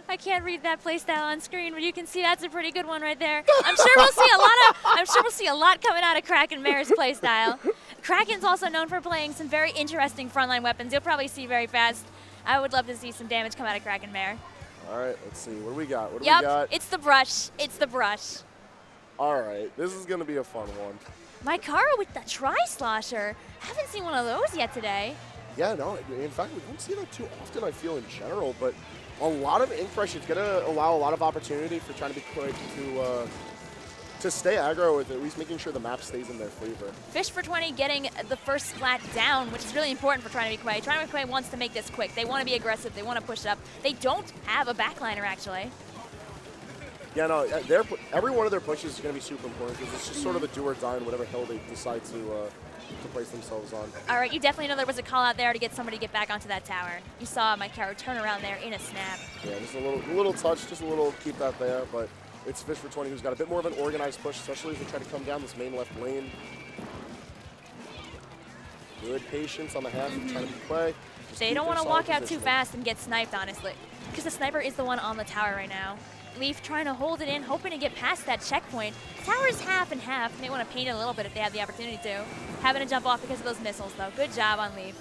I can't read that playstyle on screen, but you can see that's a pretty good one right there. I'm sure we'll see a lot coming out of Kraken Mare's playstyle. Kraken's also known for playing some very interesting frontline weapons. You'll probably see very fast. I would love to see some damage come out of Kraken Mare. All right, let's see. What do we got? What do Yep, we got? it's the brush. It's the brush. All right, this is going to be a fun one. Mycara with the Tri-Slosher. Haven't seen one of those yet today. Yeah, no, in fact, we don't see that too often, I feel, in general, but a lot of ink rush. It's going to allow a lot of opportunity for trying to be quick to stay aggro with at least making sure the map stays in their favor. Fish for 20 getting the first splat down, which is really important for Trying to Be Kwey. Trying to Be Kwey wants to make this quick. They want to be aggressive. They want to push it up. They don't have a backliner, actually. Yeah, no, every one of their pushes is going to be super important because it's just sort of a do or die on whatever hill they decide to place themselves on. All right, you definitely know there was a call out there to get somebody to get back onto that tower. You saw Mycara turn around there in a snap. Yeah, just a little touch, just a little keep that there, but it's Fish for 20 who's got a bit more of an organized push, especially as they try to come down this main left lane. Good patience on the half of Trying to Be Kwey. They don't want to walk out too fast and get sniped, honestly, because the sniper is the one on the tower right now. Leaf trying to hold it in, hoping to get past that checkpoint. Tower's half and half. They want to paint it a little bit if they have the opportunity to. Having to jump off because of those missiles, though. Good job on Leaf.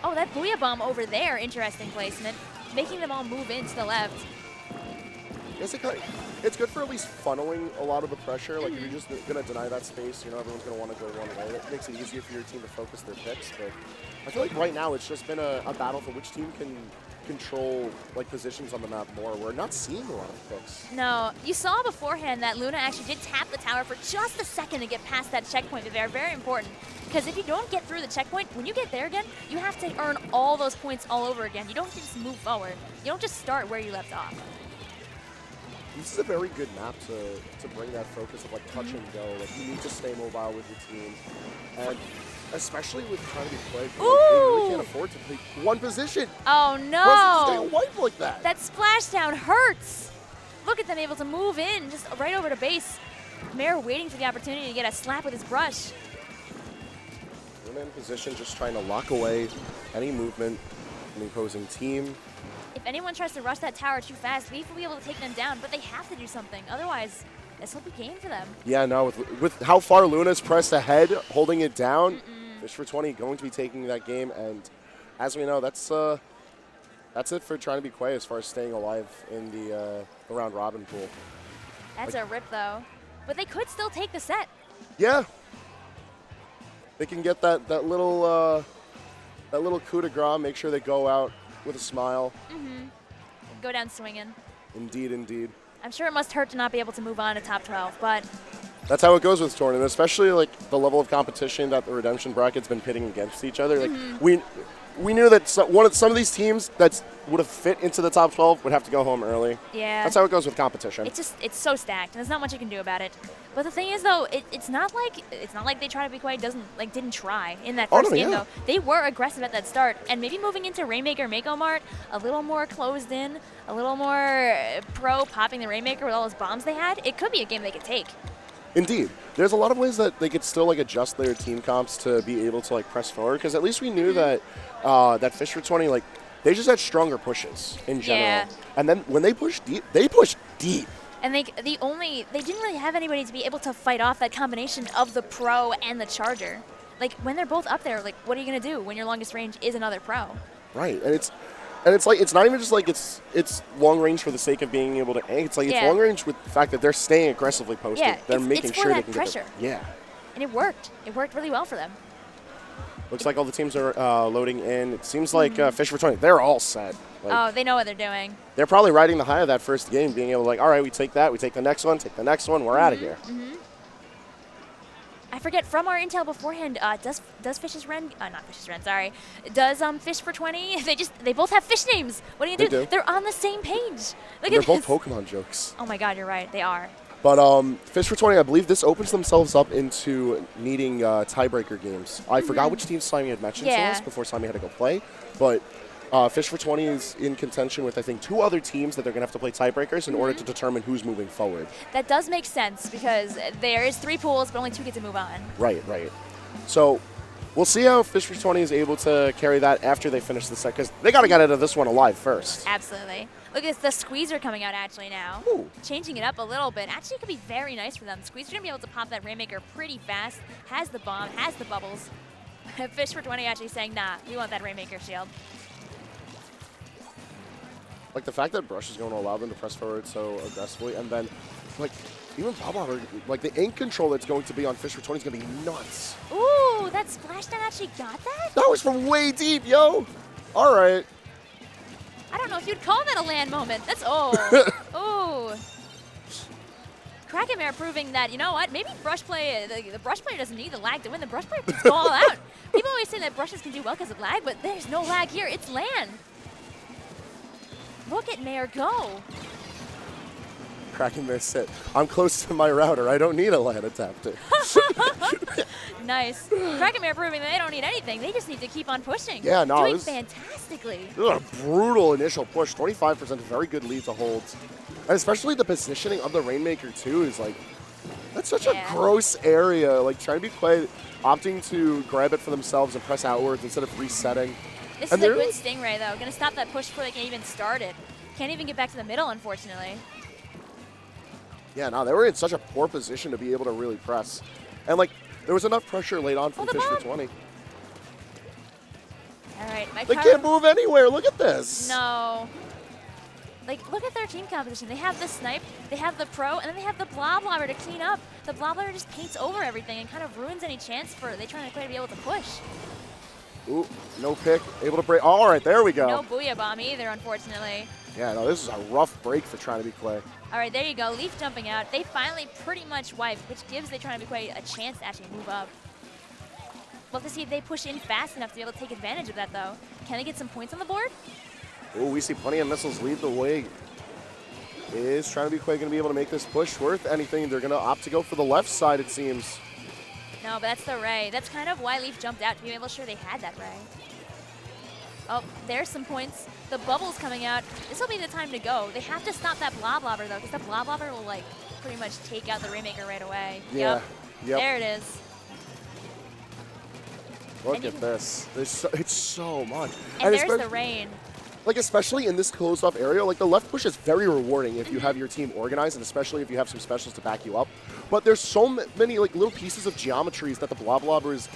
Oh, that Booyah Bomb over there, interesting placement. Making them all move in to the left. Yes, it's good for at least funneling a lot of the pressure. Like, if you're just going to deny that space, you know, everyone's going to want to go one way. It makes it easier for your team to focus their picks. But I feel like right now it's just been a battle for which team can control like positions on the map more. We're not seeing a lot of picks. No, you saw beforehand that Luna actually did tap the tower for just a second to get past that checkpoint. They're very important because if you don't get through the checkpoint, when you get there again, you have to earn all those points all over again. You don't just move forward. You don't just start where you left off. This is a very good map to bring that focus of like touch and go. Like you need to stay mobile with your team, and especially with Trying to Be Kwey, they really can't afford to play one position. Oh no! Stay alive like that. That splashdown hurts. Look at them able to move in just right over to base. Mare waiting for the opportunity to get a slap with his brush. Luna in position, just trying to lock away any movement from the opposing team. If anyone tries to rush that tower too fast, Leaf will be able to take them down, but they have to do something. Otherwise, this will be game for them. Yeah, no, with how far Luna's pressed ahead, holding it down, Fish for 20 going to be taking that game, and as we know, that's it for Trying to Be Kwey as far as staying alive in the round robin pool. That's a rip, though. But they could still take the set. Yeah. They can get that little coup de grace, make sure they go out with a smile. Go down swinging. Indeed, indeed. I'm sure it must hurt to not be able to move on to top 12, but that's how it goes with tournament, especially like the level of competition that the redemption bracket's been pitting against each other. Like we knew that some of these teams that would have fit into the top 12 would have to go home early. Yeah. That's how it goes with competition. It's so stacked, and there's not much you can do about it. But the thing is, though, it's not like they Try to Be Kwey didn't try in that first game though. They were aggressive at that start, and maybe moving into Rainmaker Mako Mart a little more closed in, a little more pro popping the Rainmaker with all those bombs they had. It could be a game they could take. Indeed. There's a lot of ways that they could still like adjust their team comps to be able to like press forward, because at least we knew that that Fish for 20, like, they just had stronger pushes in general. Yeah. And then when they pushed deep, they pushed deep. And they didn't really have anybody to be able to fight off that combination of the pro and the charger. Like, when they're both up there, like, what are you going to do when your longest range is another pro? Right. And it's like, it's not even just like it's long range for the sake of being able to aim. It's like it's long range with the fact that they're staying aggressively posted. Yeah, they're making it's sure for they that can pressure. get the, And it worked. It worked really well for them. Looks like all the teams are loading in. It seems like Fish for 20, they're all set. Like, they know what they're doing. They're probably riding the high of that first game, being able to like, all right, we take that, we take the next one, we're out of here. I forget, from our intel beforehand, does Fish's Ren, not Fish's Ren, sorry, does Fish for 20, they both have fish names. What do you do? They're on the same page. They're both Pokemon jokes. Oh my god, you're right, they are. But Fish for 20, I believe this opens themselves up into needing tiebreaker games. I forgot which team Slimy had mentioned to us before Slimy had to go play, but Fish for 20 is in contention with, I think, 2 other teams that they're going to have to play tiebreakers in order to determine who's moving forward. That does make sense, because there is 3 pools, but only 2 get to move on. Right, right. So We'll see how Fish for 20 is able to carry that after they finish the set, because they got to get out of this one alive first. Absolutely. Look at this, the squeezer coming out actually now. Ooh. Changing it up a little bit. Actually, could be very nice for them. Squeezer going to be able to pop that Rainmaker pretty fast. Has the bomb, has the bubbles. Fish for 20 actually saying, nah, we want that Rainmaker shield. Like, the fact that Brush is going to allow them to press forward so aggressively, and then, like, even Bob, like, the ink control that's going to be on Fish for 20 is going to be nuts. Ooh, that splashdown actually got that? That was from way deep, yo! All right. I don't know if you'd call that a land moment. That's, oh. Krakenmare proving that, you know what, maybe Brush play, the Brush player doesn't need the lag to win. The Brush player can go all out. People always say that Brushes can do well because of lag, but there's no lag here. It's land. Look at Mare go. Krakenmare sit. I'm close to my router. I don't need a land adapter. Nice. Krakenmare proving that they don't need anything. They just need to keep on pushing. Yeah, no. Doing fantastically. This is a brutal initial push. 25%, very good lead to hold. And especially the positioning of the Rainmaker, too, is like, that's such a gross area. Like, trying to be quite opting to grab it for themselves and press outwards instead of resetting. This is a good Stingray, though. Going to stop that push before they can even start it. Can't even get back to the middle, unfortunately. Yeah, no, they were in such a poor position to be able to really press. And, like, there was enough pressure laid on from Fish for 20. All right, they can't move anywhere. Look at this. No. Like, look at their team composition. They have the Snipe, they have the Pro, and then they have the Bloblobber to clean up. The Bloblobber just paints over everything and kind of ruins any chance for they trying to be able to push. Ooh, no pick. Able to break. All right, there we go. No Booyah Bomb either, unfortunately. Yeah, no, this is a rough break for trying to be Kwey. All right, there you go. Leaf jumping out. They finally pretty much wipe, which gives they trying to be Kwey a chance to actually move up. We'll have to see if they push in fast enough to be able to take advantage of that, though. Can they get some points on the board? Oh, we see plenty of missiles lead the way. Is trying to be Kwey going to be able to make this push worth anything? They're going to opt to go for the left side, it seems. No, but that's the Ray. That's kind of why Leaf jumped out, to be able to sure they had that Ray. Oh, there's some points. The bubble's coming out. This will be the time to go. They have to stop that Bloblobber, though, because the Bloblobber will, like, pretty much take out the Rainmaker right away. Yeah. Yep. There it is. Look at this. It's so much. And there's the rain. Like, especially in this closed-off area, like, the left push is very rewarding if you have your team organized, and especially if you have some specials to back you up. But there's so many, like, little pieces of geometries that the Bloblobbers,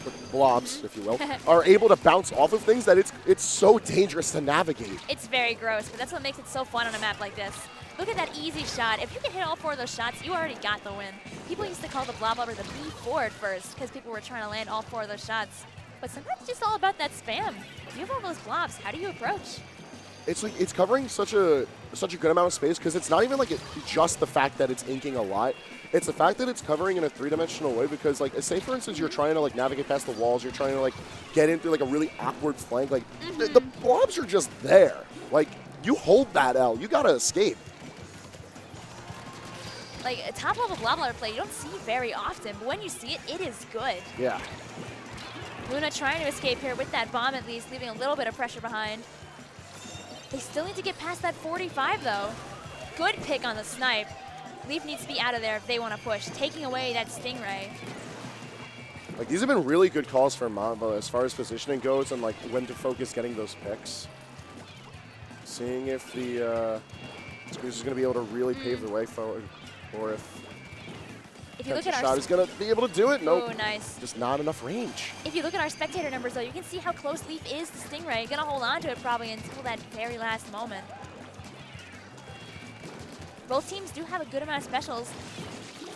the blobs, if you will, are able to bounce off of things that it's so dangerous to navigate. It's very gross, but that's what makes it so fun on a map like this. Look at that easy shot. If you can hit all 4 of those shots, you already got the win. People used to call the Bloblobber the B4 at first because people were trying to land all 4 of those shots. But sometimes it's just all about that spam. If you have all those blobs, how do you approach? It's like it's covering such a good amount of space because it's not even like just the fact that it's inking a lot. It's the fact that it's covering in a 3-dimensional way because, like, say for instance you're trying to like navigate past the walls, you're trying to like get into like a really awkward flank. Like the blobs are just there. Like you hold that L, you gotta escape. Like a top level Bloblobber play, you don't see very often, but when you see it, it is good. Yeah. Luna trying to escape here with that bomb at least, leaving a little bit of pressure behind. They still need to get past that 45 though. Good pick on the snipe. Leaf needs to be out of there if they want to push, taking away that Stingray. Like these have been really good calls for Mamba as far as positioning goes and like when to focus getting those picks. Seeing if the Squeeze is going to be able to really pave the way forward, or if you look at our shot is going to be able to do it. Nope. Oh, nice. Just not enough range. If you look at our spectator numbers, though, you can see how close Leaf is to Stingray. Gonna hold on to it probably until that very last moment. Both teams do have a good amount of specials.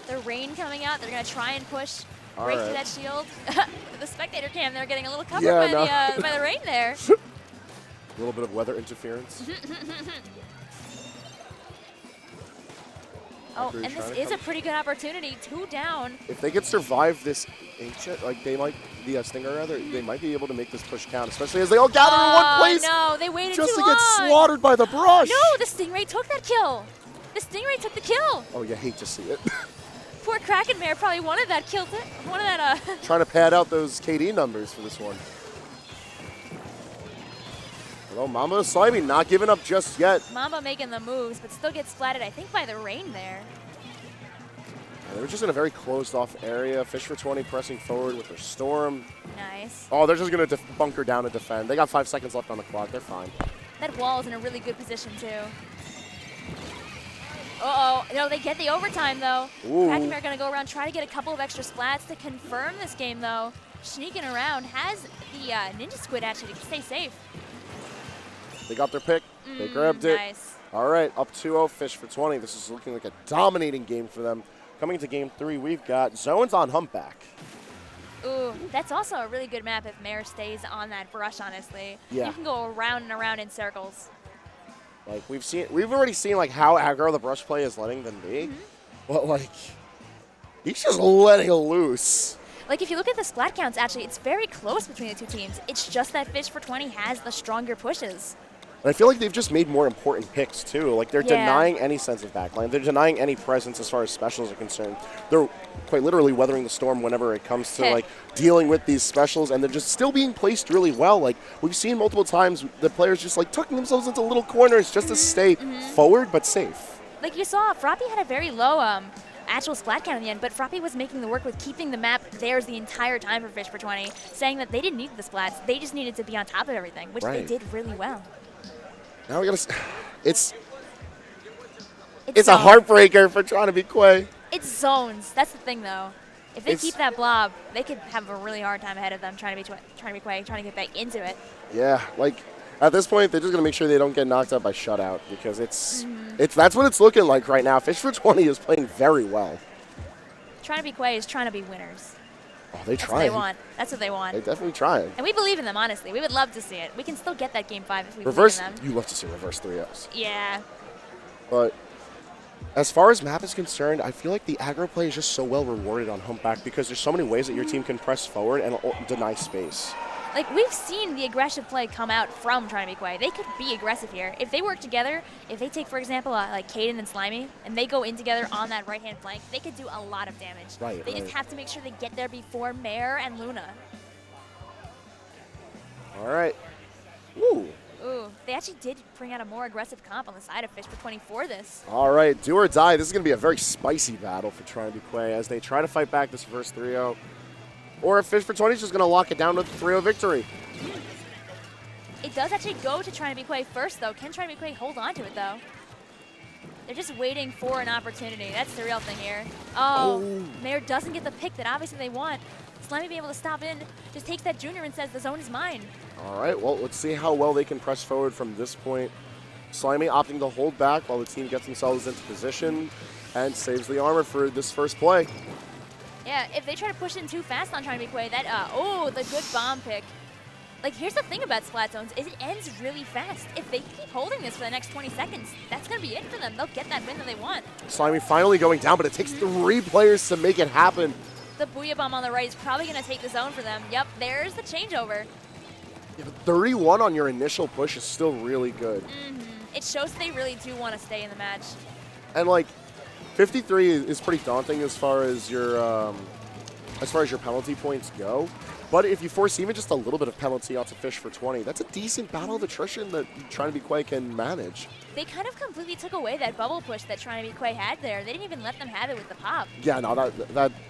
The rain coming out. They're gonna try and push, break through that shield. The spectator cam, they're getting a little covered by the rain there. A little bit of weather interference. Oh, and this is a pretty good opportunity. 2 down. If they could survive this ancient, like they might, the Stinger rather, they might be able to make this push count, especially as they all gather in one place. No, they waited just too to long. get slaughtered by the brush. No, the Stingray took that kill. The Stingray took the kill. Oh, you hate to see it. Poor Krakenmare probably wanted that kill. Trying to pad out those KD numbers for this one. Well, Mamba and Slimy not giving up just yet. Mamba making the moves, but still gets splatted, I think, by the rain there. And they were just in a very closed-off area. Fish for 20 pressing forward with their Storm. Nice. Oh, they're just going to bunker down and defend. They got 5 seconds left on the clock. They're fine. That wall is in a really good position, too. Uh-oh. No, they get the overtime, though. Krakenbear are going to go around, try to get a couple of extra splats to confirm this game, though. Sneaking around, has the Ninja Squid actually to stay safe. They got their pick. They grabbed it. Nice. All right, up 2-0, Fish for 20. This is looking like a dominating game for them. Coming to game 3, we've got Zones on Humpback. Ooh, that's also a really good map if Mare stays on that brush, honestly. Yeah. You can go around and around in circles. Like, we've already seen, like, how aggro the brush play is letting them be. But, like, he's just letting it loose. Like, if you look at the splat counts, actually, it's very close between the two teams. It's just that Fish for 20 has the stronger pushes. And I feel like they've just made more important picks, too. Like, they're denying any sense of backline. They're denying any presence as far as specials are concerned. They're quite literally weathering the storm whenever it comes to, like, dealing with these specials, and they're just still being placed really well. Like, we've seen multiple times the players just, like, tucking themselves into little corners just to stay forward but safe. Like you saw, Froppy had a very low actual splat count in the end, but Froppy was making the work with keeping the map theirs the entire time for Fish for 20, saying that they didn't need the splats. They just needed to be on top of everything, which they did really well. Now we gotta. It's a heartbreaker for trying to be Kwey. It's zones. That's the thing, though. If they keep that blob, they could have a really hard time ahead of them trying to be Kwey, trying to get back into it. Yeah, like at this point, they're just gonna make sure they don't get knocked out by shutout because that's what it's looking like right now. Fish for 20 is playing very well. Trying to be Kwey is trying to be winners. Oh, they That's try. what they want. That's what they want. They definitely try. And we believe in them, honestly. We would love to see it. We can still get that game 5 if we Reverse. believe in them. You love to see reverse 3-0s. Yeah. But as far as map is concerned, I feel like the aggro play is just so well rewarded on Humpback because there's so many ways that your team can press forward and deny space. Like, we've seen the aggressive play come out from trying to be Kwey. They could be aggressive here. If they work together, if they take, for example, like Caden and Slimy, and they go in together on that right-hand flank, they could do a lot of damage. They just have to make sure they get there before Mare and Luna. All right. Ooh. Ooh, they actually did bring out a more aggressive comp on the side of Fish for 20 for this. All right, do or die. This is going to be a very spicy battle for trying to be Kwey as they try to fight back this first 3-0. Or if Fish for 20 is just going to lock it down with a 3-0 victory. It does actually go to trying to be Kwey first, though. Can trying to be Kwey hold on to it, though? They're just waiting for an opportunity. That's the real thing here. Oh, Mare doesn't get the pick that obviously they want. Slimy being able to stop in, just takes that junior and says the zone is mine. All right, well, let's see how well they can press forward from this point. Slimy opting to hold back while the team gets themselves into position and saves the armor for this first play. Yeah, if they try to push in too fast on trying to be Kwey, that, the good bomb pick. Like, here's the thing about splat zones, is it ends really fast. If they keep holding this for the next 20 seconds, that's going to be it for them. They'll get that win that they want. Slimy finally going down, but it takes 3 players to make it happen. The Booyah Bomb on the right is probably going to take the zone for them. Yep, there's the changeover. Yeah, but 31 on your initial push is still really good. It shows they really do want to stay in the match. And, like, 53 is pretty daunting as far as your penalty points go. But if you force even just a little bit of penalty onto Fish for 20, that's a decent battle of attrition that trying to be Kwey can manage. They kind of completely took away that bubble push that trying to be Kwey had there. They didn't even let them have it with the pop. Yeah, no,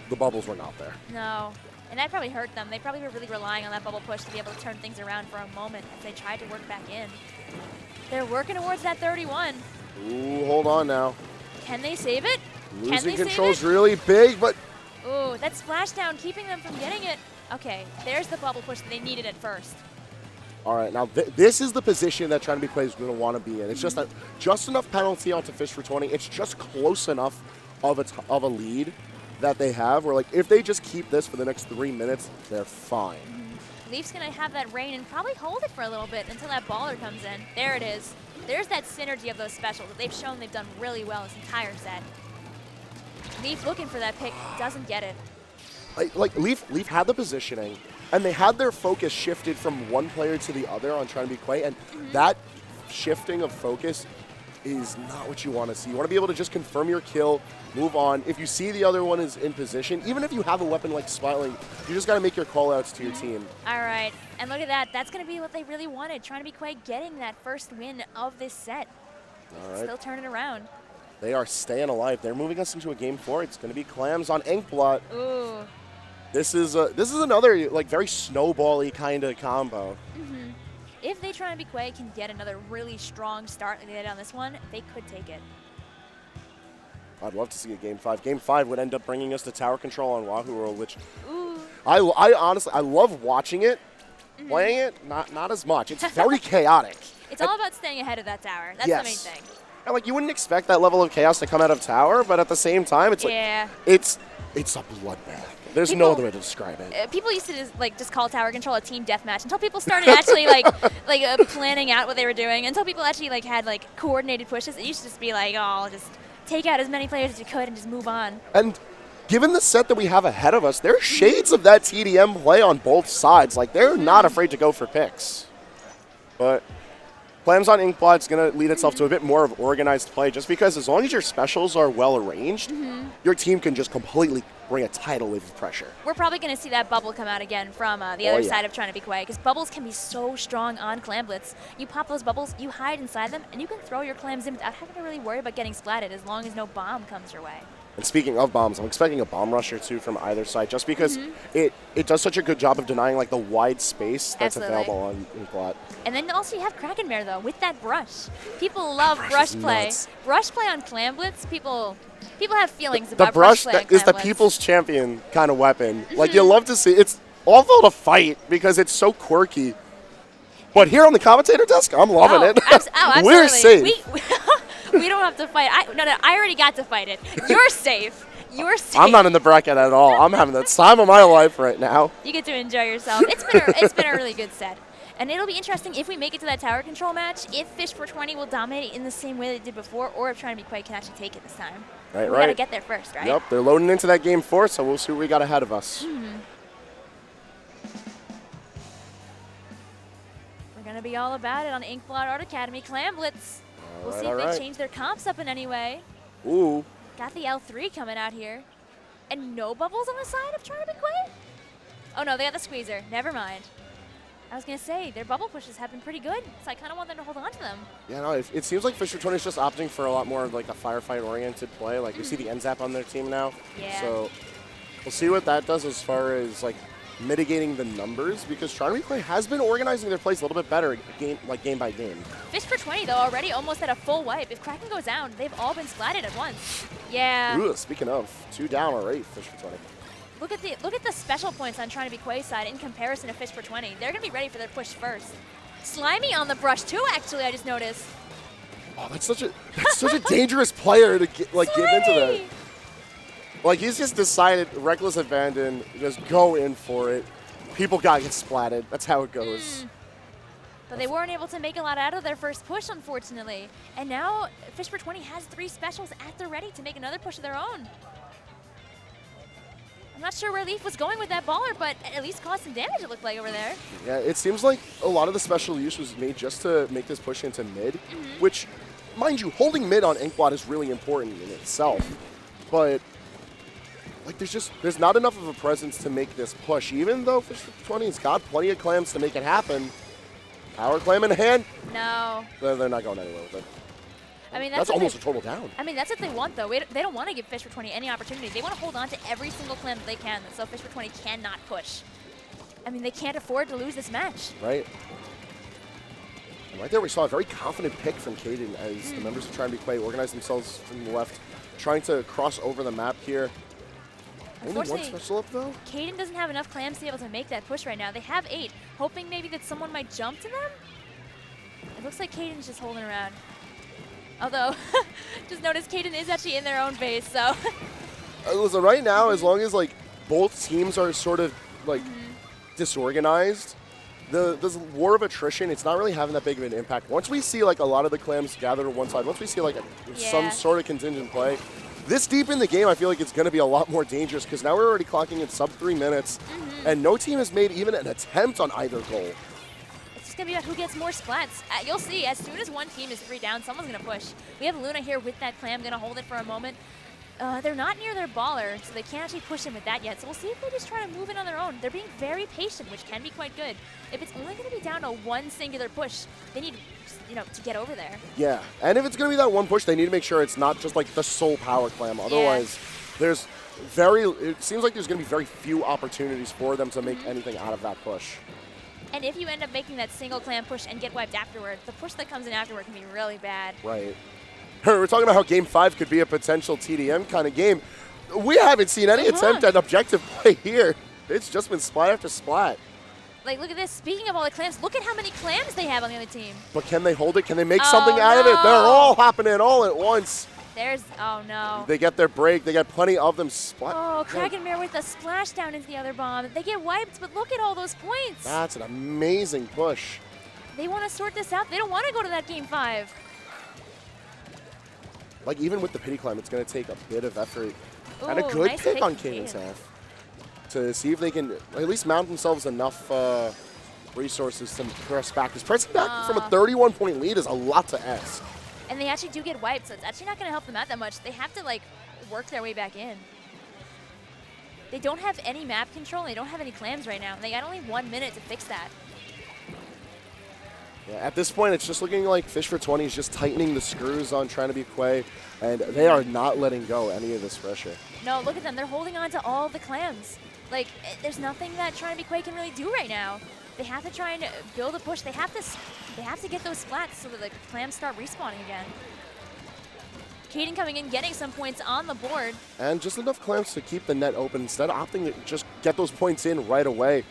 the bubbles were not there. No, and that probably hurt them. They probably were really relying on that bubble push to be able to turn things around for a moment as they tried to work back in. They're working towards that 31. Ooh, hold on now. Can they save it? Losing control's really big, but... Ooh, that splashdown keeping them from getting it. Okay, there's the bubble push that they needed at first. All right, now this is the position that trying to be Kwey is going to want to be in. It's just enough penalty onto Fish for 20. It's just close enough of a lead that they have where, like, if they just keep this for the next 3 minutes, they're fine. Leaf's going to have that rain and probably hold it for a little bit until that baller comes in. There it is. There's that synergy of those specials that they've shown they've done really well this entire set. Leaf looking for that pick, doesn't get it. Like Leaf had the positioning, and they had their focus shifted from one player to the other on trying to be Kwey, and that shifting of focus is not what you want to see. You want to be able to just confirm your kill, move on. If you see the other one is in position, even if you have a weapon like Smiling, you just got to make your call-outs to your team. All right, and look at that. That's going to be what they really wanted, trying to be Kwey getting that first win of this set. All right. Still turning around. They are staying alive. They're moving us into a game 4. It's going to be Clams on Inkblot. Ooh. This is another like very snowball-y kind of combo. If they try and be Kwey can get another really strong start like they did on this one, they could take it. I'd love to see a Game 5. Game 5 would end up bringing us to tower control on Wahoo World, which Ooh. I honestly, I love watching it. Playing it, not as much. It's very chaotic. It's all about staying ahead of that tower. That's the main thing. And like you wouldn't expect that level of chaos to come out of tower, but at the same time, it's like it's a bloodbath. There's no other way to describe it. People used to just call tower control a team deathmatch until people started actually planning out what they were doing. Until people actually had coordinated pushes. It used to just be like, oh, just take out as many players as you could and just move on. And given the set that we have ahead of us, there are shades of that TDM play on both sides. Like, they're not afraid to go for picks. But Clams on Inkblot is going to lead itself to a bit more of organized play, just because as long as your specials are well arranged, your team can just completely bring a tidal wave of pressure. We're probably going to see that bubble come out again from the other side of trying to be Kwey, because bubbles can be so strong on Clamblitz. You pop those bubbles, you hide inside them, and you can throw your clams in without having to really worry about getting splatted as long as no bomb comes your way. And speaking of bombs, I'm expecting a bomb rush or two from either side, just because it does such a good job of denying the wide space that's available on Inkblot. And then also you have Krakenmare though with that brush. People love brush play. Nuts. Brush play on Clamblitz. People have feelings about the brush play on is the Clamblitz. people's champion kind of weapon. Like you love to see. It's awful to fight because it's so quirky. But here on the commentator desk, I'm loving it. Absolutely. We're safe. We don't have to fight. I already got to fight it. You're safe. You're safe. I'm not in the bracket at all. I'm having the time of my life right now. You get to enjoy yourself. It's been a really good set. And it'll be interesting if we make it to that tower control match, if Fish for 20 will dominate in the same way they did before, or if Trying to Be Kwey can actually take it this time. Right. We gotta get there first, right? Yep, they're loading into that game 4, so we'll see what we got ahead of us. We're gonna be all about it on Inkblot Art Academy Clamblitz. We'll see if they change their comps up in any way. Ooh. Got the L3 coming out here. And no bubbles on the side of Trying to Be Kwey? Oh no, they got the squeezer. Never mind. I was going to say, their bubble pushes have been pretty good, so I kind of want them to hold on to them. Yeah, no, it seems like Fish for 20 is just opting for a lot more of a firefight-oriented play. Like, we see the NZAP on their team now. Yeah. So we'll see what that does as far as, mitigating the numbers, because Trying to Be Kwey has been organizing their plays a little bit better game by game. Fish for 20, though, already almost at a full wipe. If Kraken goes down, they've all been splatted at once. Yeah. Ooh, speaking of, 2 down already, Fish for 20. Look at the special points on Trying to Be Kwey's side in comparison to Fish for 20. They're going to be ready for their push first. Slimy on the brush, too, actually, I just noticed. Oh, that's such a dangerous player to give into that. He's just decided, reckless abandon, just go in for it. People gotta get splatted. That's how it goes. But they weren't able to make a lot out of their first push, unfortunately. And now Fish for 20 has 3 specials at the ready to make another push of their own. I'm not sure where Leaf was going with that baller, but at least caused some damage, it looked like, over there. Yeah, it seems like a lot of the special use was made just to make this push into mid, which, mind you, holding mid on Inkblot is really important in itself. But there's not enough of a presence to make this push, even though Fish for 20 has got plenty of clams to make it happen. Power clam in hand. No. They're not going anywhere with it. I mean, that's almost a total down. I mean, that's what they want, though. They don't want to give Fish for 20 any opportunity. They want to hold on to every single clam that they can, so Fish for 20 cannot push. I mean, they can't afford to lose this match. Right. And right there, we saw a very confident pick from Caden as the members of Trying to Be Kwey organize themselves from the left, trying to cross over the map here. Only one special up, though? Caden doesn't have enough clams to be able to make that push right now. They have 8, hoping maybe that someone might jump to them. It looks like Caden's just holding around. Although, just notice Caden is actually in their own base, so. Listen, right now, as long as both teams are sort of disorganized, the war of attrition, it's not really having that big of an impact. Once we see a lot of the clams gather to one side, once we see some sort of contingent play, this deep in the game, I feel like it's going to be a lot more dangerous because now we're already clocking in sub 3 minutes, and no team has made even an attempt on either goal. It's going to be about who gets more splats. You'll see, as soon as one team is 3 down, someone's going to push. We have Luna here with that clam, going to hold it for a moment. They're not near their baller, so they can't actually push him with that yet. So we'll see if they just try to move it on their own. They're being very patient, which can be quite good. If it's only going to be down to one singular push, they need, to get over there. Yeah, and if it's going to be that one push, they need to make sure it's not just like the sole power clam. Otherwise, it seems like there's going to be very few opportunities for them to make anything out of that push. And if you end up making that single clam push and get wiped afterward, the push that comes in afterward can be really bad. Right. We're talking about how Game 5 could be a potential TDM kind of game. We haven't seen any attempt at objective play here. It's just been splat after splat. Like, look at this. Speaking of all the clams, look at how many clams they have on the other team. But can they hold it? Can they make something out of it? They're all hopping in all at once. Oh no. They get their break. They got plenty of them. Splat. Oh, Krakenmare with a splash down into the other bomb. They get wiped, but look at all those points. That's an amazing push. They want to sort this out. They don't want to go to that Game 5. Like, even with the pity climb, it's going to take a bit of effort. And a good nice pick on Caden's half to see if they can at least mount themselves enough resources to press back. Because pressing back from a 31-point lead is a lot to ask. And they actually do get wiped, so it's actually not going to help them out that much. They have to, like, work their way back in. They don't have any map control. They don't have any clams right now. They got only 1 minute to fix that. Yeah, at this point, it's just looking like Fish for 20 is just tightening the screws on trying to be Kwey, and they are not letting go any of this pressure. No, look at them. They're holding on to all the clams. Like, there's nothing that trying to be Kwey can really do right now. They have to try and build a push. They have to get those splats so that the clams start respawning again. Kaden coming in, getting some points on the board. And just enough clams to keep the net open instead of opting to just get those points in right away.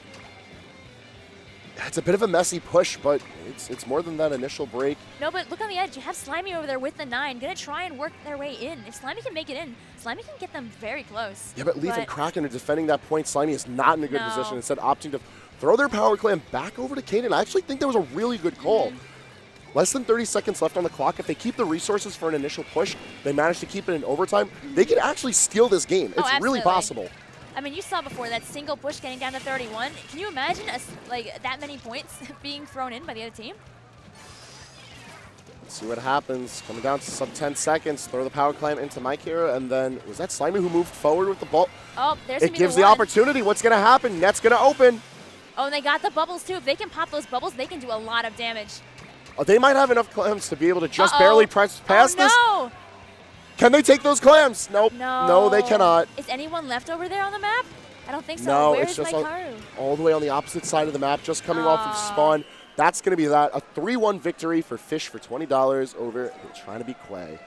It's a bit of a messy push, but it's more than that initial break. No, but look on the edge. You have Slimy over there with the 9, going to try and work their way in. If Slimy can make it in, Slimy can get them very close. Yeah, but Leaf and Kraken are defending that point. Slimy is not in a good position, instead opting to throw their power clam back over to Kaden. I actually think that was a really good call. Less than 30 seconds left on the clock. If they keep the resources for an initial push, they manage to keep it in overtime, they can actually steal this game. It's really possible. I mean, you saw before that single push getting down to 31. Can you imagine that many points being thrown in by the other team? Let's see what happens. Coming down to sub 10 seconds. Throw the power climb into Mike here, and then was that Slimy who moved forward with the ball? Oh, there's it gives the opportunity. What's going to happen? Net's going to open. Oh, and they got the bubbles too. If they can pop those bubbles, they can do a lot of damage. Oh, they might have enough clams to be able to just barely press past this. No! Can they take those clams? Nope. No, they cannot. Is anyone left over there on the map? I don't think so. No, Where's it's just Maikaru? all the way on the opposite side of the map, just coming off of spawn. That's going to be that. A 3-1 victory for Fish for $20 over trying to be Kwey.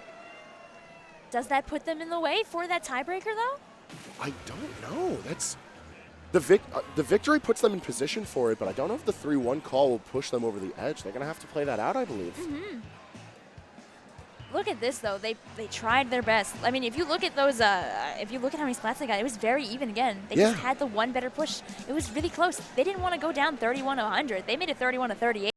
Does that put them in the way for that tiebreaker, though? I don't know. That's the victory puts them in position for it, but I don't know if the 3-1 call will push them over the edge. They're going to have to play that out, I believe. Look at this, though. They tried their best. I mean, if you look at those, if you look at how many splats they got, it was very even again. They just had the one better push. It was really close. They didn't want to go down 31-100. They made it 31-38.